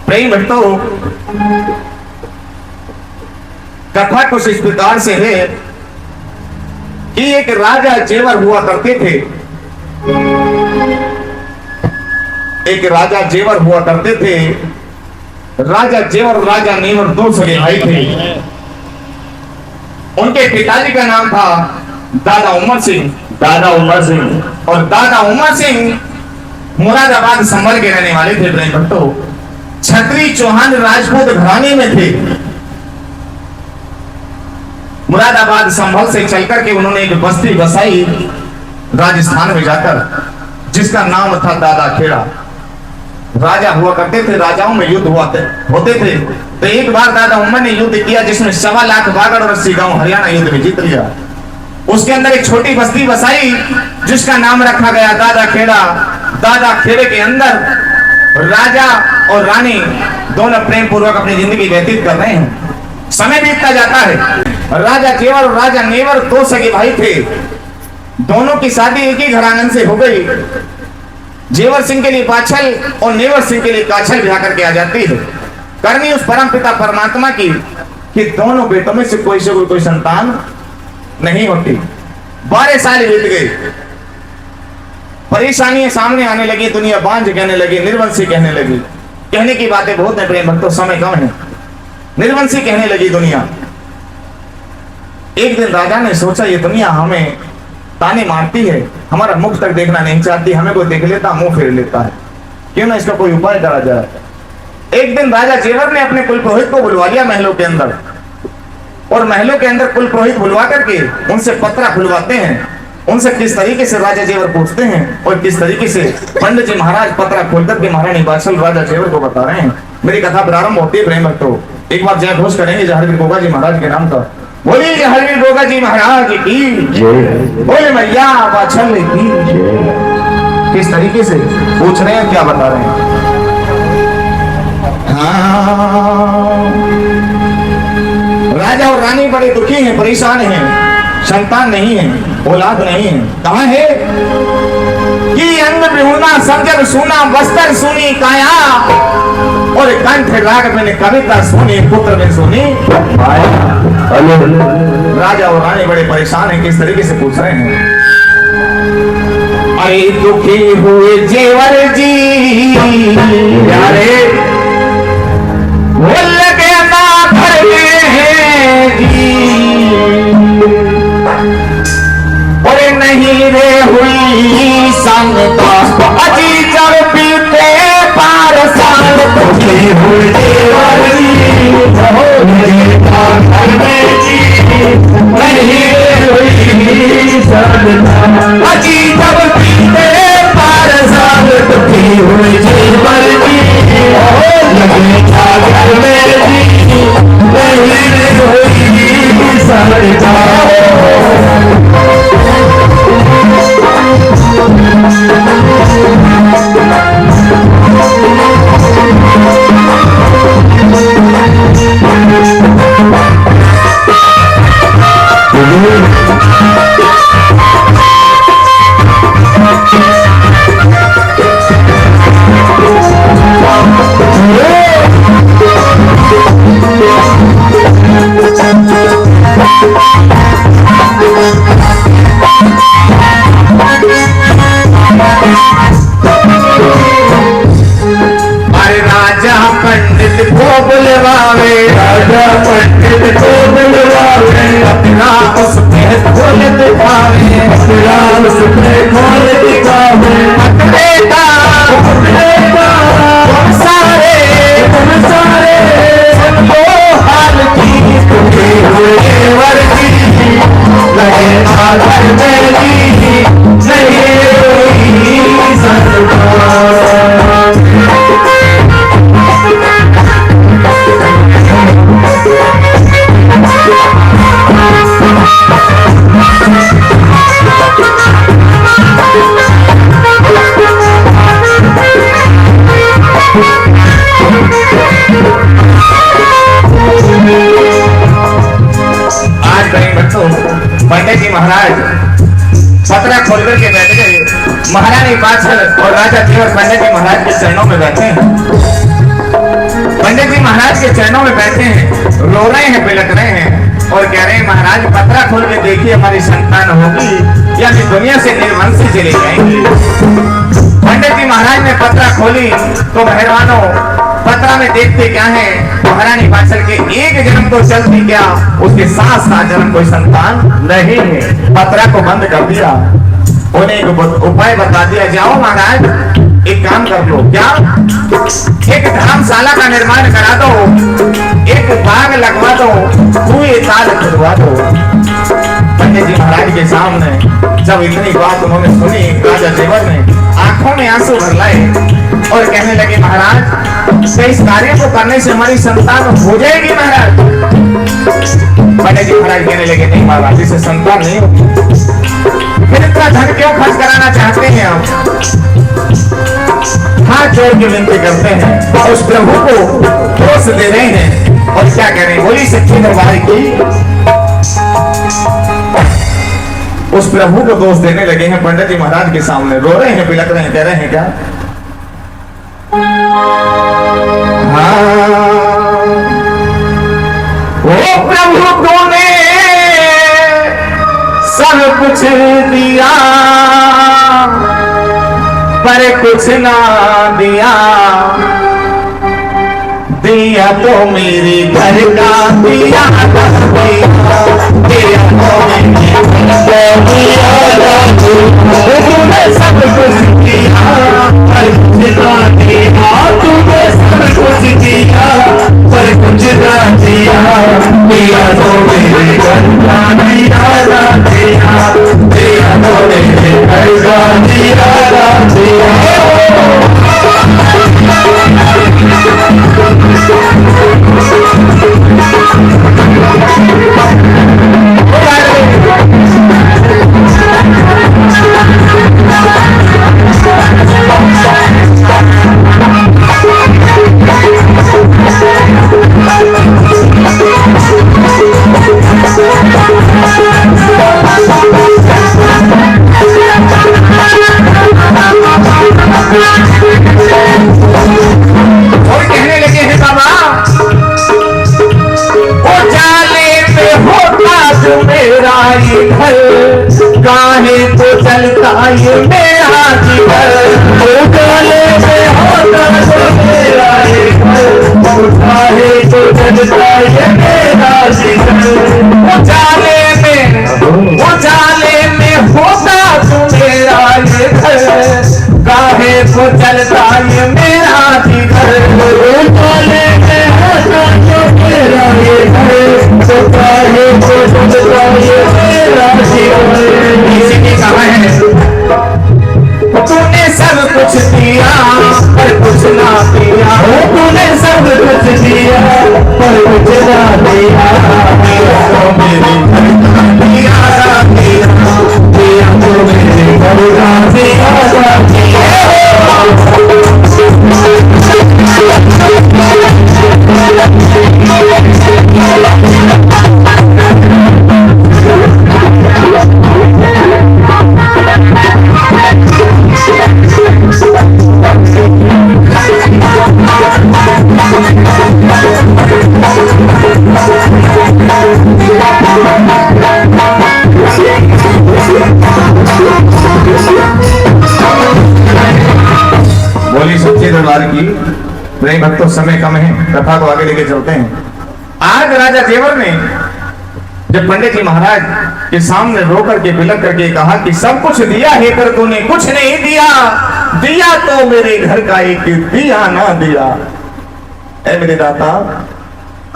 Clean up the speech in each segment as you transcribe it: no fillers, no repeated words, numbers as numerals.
प्रेम भक्तों, कथा कुछ इस प्रकार से है कि एक राजा जेवर हुआ करते थे। एक राजा जेवर हुआ करते थे। राजा जेवर और राजा नेवर दो सगे भाई थे। उनके पिताजी का नाम था दादा उमर सिंह। दादा उमर सिंह और दादा उमर सिंह मुरादाबाद संभल के रहने वाले थे। प्रेम भक्तों, छत्री चौहान राजपूत घराने में थे। मुरादाबाद संभल से चलकर के उन्होंने एक बस्ती बसाई राजस्थान में जाकर, जिसका नाम था दादा खेड़ा। राजा हुआ करते थे, राजाओं में युद्ध होते थे। तो एक बार दादा उमर ने युद्ध किया जिसमें 1.25 लाख बागड़ और 80 गांव हरियाणा युद्ध में जीत लिया। उसके अंदर एक छोटी बस्ती बसाई जिसका नाम रखा गया दादा खेड़ा। दादा खेड़े के अंदर राजा और रानी दोनों प्रेम पूर्वक अपनी जिंदगी व्यतीत कर रहे हैं। समय बीतता जाता है। राजा जेवर और राजा नेवर दो सगे भाई थे। दोनों की शादी एक ही घराने से हो गई। जेवर सिंह के लिए पाछल और नेवर सिंह के लिए काछल ब्याह करके आ जाती है। करनी उस परम पिता परमात्मा की कि दोनों बेटों में से कोई संतान नहीं होती। 12 साल बीत गए। परेशानियां सामने आने लगी। दुनिया बांझ कहने लगी, निर्वंशी कहने लगी। कहने की बातें बहुत है प्रेम भक्तों, समय कम है। निर्वंशी कहने लगी दुनिया। एक दिन राजा ने सोचा ये दुनिया हमें ताने मारती है, हमारा मुख तक देखना नहीं चाहती, हमें कोई देख लेता मुंह फेर लेता है, क्यों ना इसका कोई उपाय करा जाए। एक दिन राजा जेवर ने अपने कुल पुरोहित को बुलवा लिया महलों के अंदर, और महलों के अंदर कुल पुरोहित बुलवा करके उनसे पत्रा खुलवाते हैं। उनसे किस तरीके से राजा जेवर पूछते हैं और किस तरीके से पंडित जी महाराज पत्रा खोलकर के महारानी बादशाह राजा जेवर को बता रहे हैं। मेरी कथा प्रारंभ होती है प्रेम भक्तों। एक बार जय घोष करेंगे जहरवीर गोगा जी महाराज के नाम का। बोलिए जहरवीर गोगा जी महाराज की जय। बोले मैया बादशाह की जय। किस तरीके से पूछ रहे हैं, क्या बता रहे हैं? हाँ, राजा और रानी बड़े दुखी हैं, परेशान हैं। संतान नहीं है, औलाद नहीं है। कहाँ है कि अन्न बिहुना समझर सुना, वस्त्र सुनी काया, और कंठ राग मैंने कविता सुनी, पुत्र में सुनी पाया। राजा और रानी बड़े परेशान हैं। किस तरीके से पूछ रहे हैं? अरे दुखी हुए जेवर जी यारे बोल के ना घर में है जी, और नहीं रे हुई संगता अजी जब पीते पार साल। दुखी हुए जेवर जी घर में जी, नहीं रे हुई संगता अजी जब पीते पार साल। दुखी हुए जेवर जी लगे घर में जी, नहीं रे हुई संगता। पंडित को बुलवावे, राजा पंडित को बुलवावे, अपना उसमें खोल दिखावे, अपना उसमें खोल दिखावे। बेटा तुम सारे सुनो हाल की, दुखी हुए वर्गी लगे घर में जी, नहीं हुई संगता। पंडित जी महाराज पत्रा खोल करके बैठ गए। महारानी बादशाह और राजा जेवर पंडित जी महाराज के चरणों में बैठे हैं। महाराज के चरणों में बैठे हैं, रो रहे हैं, बिलख रहे हैं और कह रहे हैं महाराज पत्रा खोल के देखिए हमारी संतान होगी या फिर दुनिया से निर्वंशी चले जाएंगे। पंडित जी महाराज ने पत्रा खोली तो मेहरबानों पत्रा में देखते क्या है, महारानी बादशाह के एक जन्म तो चलती क्या, उसके 7 जन्म कोई संतान नहीं है। पत्रा को बंद कर दिया, उन्हें एक उपाय बता दिया, जाओ महाराज एक काम कर लो, क्या एक धर्मशाला का निर्माण करा दो, एक बाग लगवा दो, कुएं ताल खुदवा दो। पंडित जी महाराज के सामने जब इतनी बात उन्होंने सुनी, राजा जेवर ने आंखों में आंसू भर लाए और कहने लगे महाराज इस कार्य को करने से हमारी संतान हो जाएगी महाराज। पंडित जी महाराज कहने लगे नहीं महाराज इससे संतान नहीं होगी। फिर इतना धन क्यों खर्च कराना चाहते हैं आप? हाथ जोड़ के विनती करते हैं और उस प्रभु को दोष दे रहे हैं और क्या कह रहे हैं, बोली सच्ची दरबार की उस प्रभु को दोष देने लगे हैं। पंडित जी महाराज के सामने रो रहे हैं, बिलख रहे हैं, कह रहे हैं क्या ओ प्रभु तूने सब कुछ दिया पर कुछ ना दिया, दिया तो मेरे घर का दिया तो मेरे तूने सब कुछ दिया पर कुछ ना दिया, तूने सब कुछ दिया पर कुछ ना दिया, दिया तो मेरे घर का दिया तो मेरे घर का दिया। काहे तो चलता ये मेरा जीवन, काहे में होता तो मेरा काहे तो चलता ये मेरा जीवन, उजाले में होता तो मेरा ये घर, काहे तो चलता ये मेरा जीवन, उजाले में होता तो मेरा ये घर, तो काहे तो चलता ये मेरा जीवन। तूने सब कुछ दिया पर कुछ ना दिया, तूने सब कुछ दिया पर कुछ ना दिया, तो मेरे घर का दिया दिया तो मेरे घर का दिया। बोली सच्चे दरबार की प्रेम भक्तों, समय कम है, कथा को आगे लेके चलते हैं। आज राजा जेवर ने जब पंडित जी महाराज के सामने रो करके बिलख करके कहा कि सब कुछ दिया है पर तूने कुछ नहीं दिया, दिया तो मेरे घर का एक दिया ना दिया। ऐ मेरे दाता,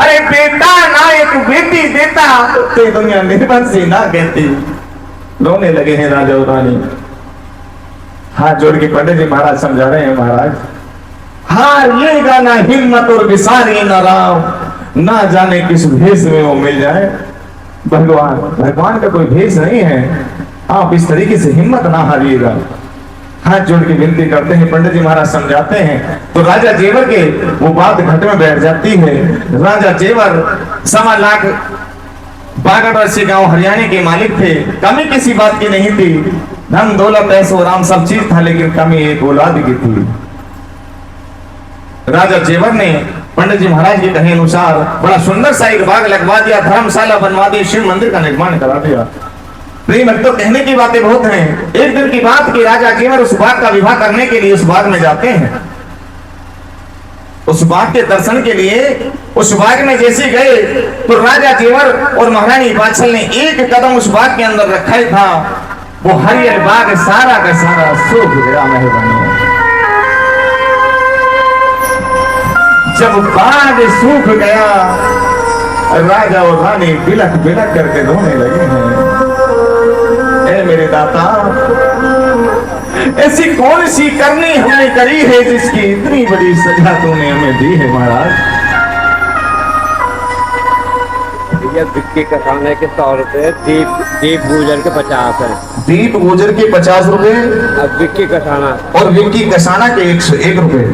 अरे बेटा ना एक बेटी देता तो दुनिया निर्वंशी ना कहती। रोने लगे हैं राजा और रानी, हाथ जोड़ के पंडित जी महाराज समझा रहे हैं महाराज हारिएगा ना हिम्मत और विसारी ना राम, ना जाने किस भेष में वो मिल जाए। भगवान का कोई भेष नहीं है, आप इस तरीके से हिम्मत ना हारिएगा। हाथ जोड़ के विनती करते हैं, पंडित जी महाराज समझाते हैं तो राजा जेवर के वो बात घट में बैठ जाती है। राजा जेवर 1.25 लाख 62 वर्षीय गांव हरियाणा के मालिक थे, कमी किसी बात की नहीं थी, धन दौलत ऐसो आराम सब चीज था, लेकिन कमी एक औलाद की थी। राजा जेवर ने पंडित जी महाराज के कहे अनुसार बड़ा सुंदर सा एक बाग लगवा दिया, धर्मशाला बनवा दी, शिव मंदिर का निर्माण करा दिया। प्रेम तो कहने की बातें बहुत हैं। एक दिन की बात कि राजा केवल उस बाग का विवाह करने के लिए उस बाग में जाते हैं। उस बाग के दर्शन के लिए उस बाग में जैसे गए तो राजा जेवर और महारानी बादशाह ने एक कदम उस बाग के अंदर रखा ही था, वो हरियर बाग सारा का सारा सूख गया। मेहरबानी, जब बाग सूख गया राजा और रानी बिलख बिलख करके रोने लगे हैं। ए मेरे दाता, ऐसी कौन सी करनी हमने करी है जिसकी इतनी बड़ी सजा तूने हमें दी है महाराज? ये विक्की कसाने के 100 रुपए, दीप गुजर के 50 है। दीप गुजर के 50 रुपए अब विक्की कसाना और विक्की कसाना के 101 रुपए।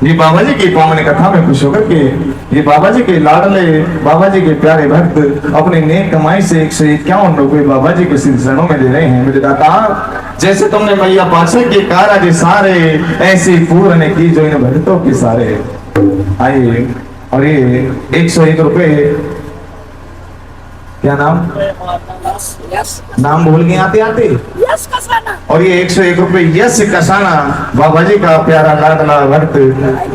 ये बाबा जी की पावन कथा में खुश होकर के ये बाबा जी के लाडले, बाबा जी के प्यारे भक्त अपने नेक कमाई से 151 रुपए बाबा जी के श्री चरणों में दे रहे हैं। मेरे दाता, जैसे तुमने मैया पाछे के कारज सारे ऐसे पूर्ण की जो इन भक्तों के सारे आइए। और ये 101 रुपए, क्या नाम नाम भूल गए आते आते, यस कसाना। और ये 101 रुपए यश कसाना बाबा जी का प्यारा लाडला भक्त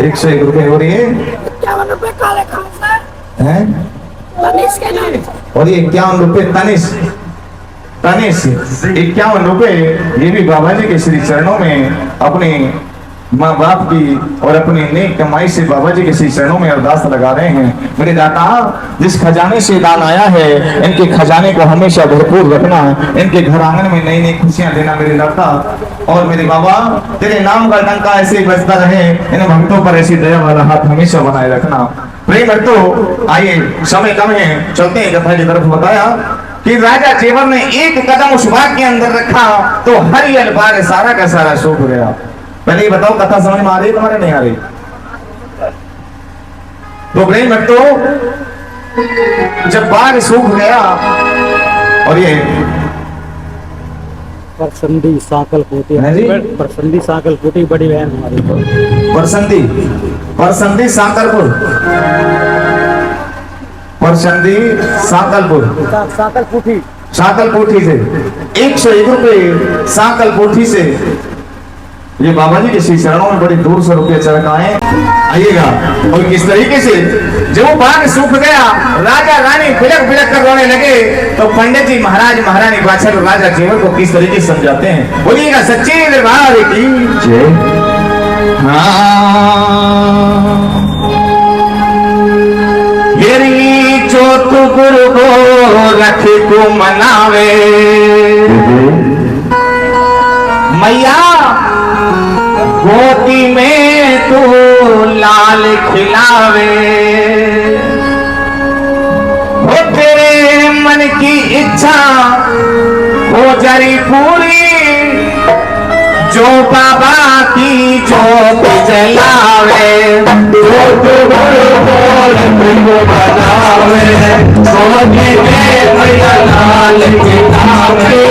101 रुपए। और ये 51 रुपए काले खान है तनिष के नाम। और ये 51 रुपए तनिष 51 रुपए ये भी बाबा जी के श्री चरणों में अपने माँ बाप की और अपनी नेक कमाई से बाबा जी के श्री चरणों में अरदास लगा रहे हैं। मेरे दाता, जिस खजाने से दान आया है इनके खजाने को हमेशा भरपूर रखना, इनके घर आंगन में नई नई खुशियां देना मेरे दाता। और मेरे बाबा, तेरे नाम का डंका ऐसे ही बजता रहे, इन भक्तों पर ऐसी दया वाला हाथ हमेशा बनाए रखना। प्रेम भक्तों, आइए समय कम है, चलते हैं कथा की तरफ। बताया कि राजा जेवर ने एक कदम उस बाग के अंदर रखा तो हरियर बाग सारा का सारा सूख गया। पहले ये बताओ, कथा समझ में आ रही है तुम्हारे, नहीं आ रही? तो प्रेम भक्तों, जब बाग सूख गया और ये परसंदी साकल पोती है जी? परसंदी साकल पोती बड़ी बहन हमारी। परसंदी सांकलपुर, परसंदी सांकलपुर, सांकलपुठी से 101 रुपए सांकलपुठी से ये बाबा जी के श्री चरणों में बड़ी दूर से रुपये चढ़काए। आइएगा। और किस तरीके से जब वो बाग सूख गया, राजा रानी बिलख बिलख कर रोने लगे, तो पंडित जी महाराज महारानी बादशाह राजा जेवर को किस तरीके से समझाते हैं, बोलिएगा सच्चे दरबार की जय। येरी चोट गुरु को रख को मनावे, मैया गोदी में तू लाल खिलावे, हो तेरे मन की इच्छा हो जरी पूरी, जो बाबा की जोत जलावे, जोत बनावे, गोदी में मैया लाल खिलावे,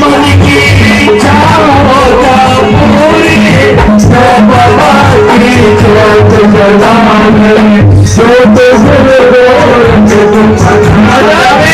मन की इच्छा हो पूरी, जो बाबा की जोत जलावे, जोत जलावे।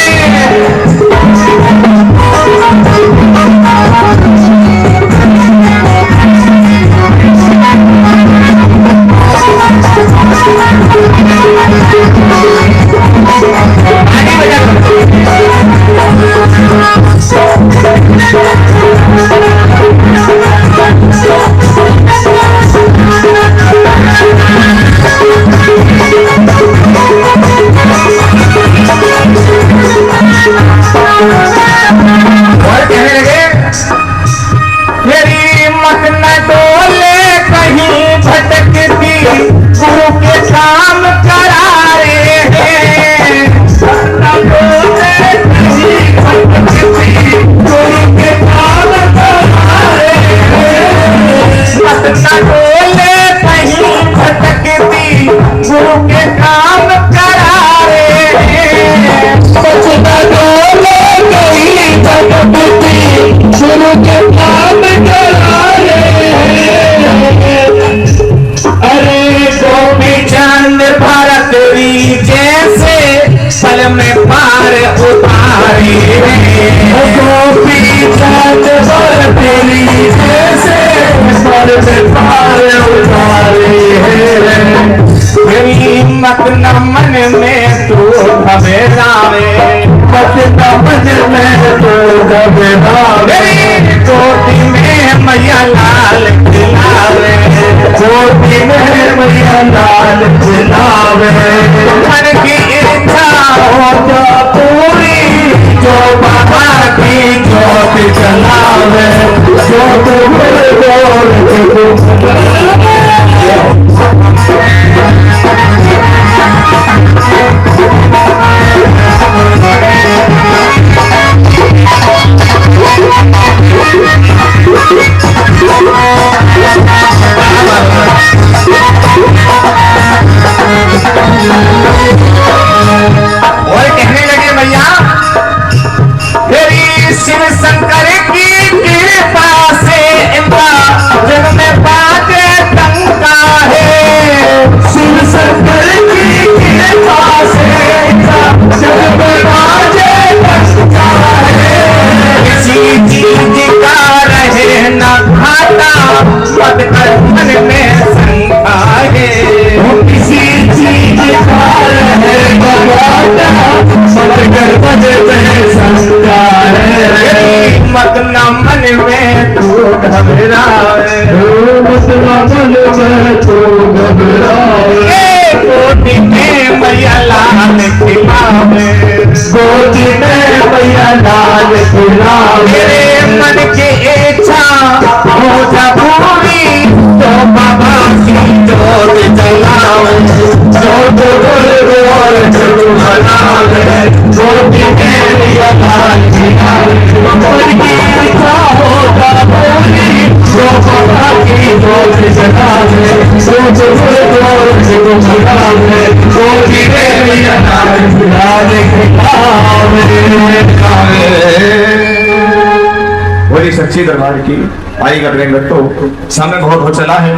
Thank you. पार उतारे मेरी मत न मन में तू घबरावे मत न मन में तू घबरावे कोटी में मैया लाल खिलावे कोटी में मैया लाल खिलावे मन की इच्छा हो जो पूरी जो बाबा की जोत जलावे जो तुम और कहने लगे भैया तेरी शिव शंकर की कृपा से जग में बाजे टंका है शिव शंकर की कृपा से जग में बाजे टंका है किसी चीज का रहे न घाटा मत कर मन में शंका है किसी चीज का रहे न घाटा मत कर मन में शंका है मत न मन में तू घबराए मत न मन में तू घबराए कोटि में मैया लाल खिलावे कोटि में मैया लाल खिलावे मेरे मन की इच्छा हो जा पूरी तो बाबा की जोत जलावे जोत बोल जलावे कोटि में मैया लाल खिलावे मन की इच्छा हो जा पूरी तो बाबा की जोत जलावे जोत बोल जलावे कोटि में मैया लाल खिलावे बोली सच्ची दरबार की आई कर तो सामने बहुत हो चला है।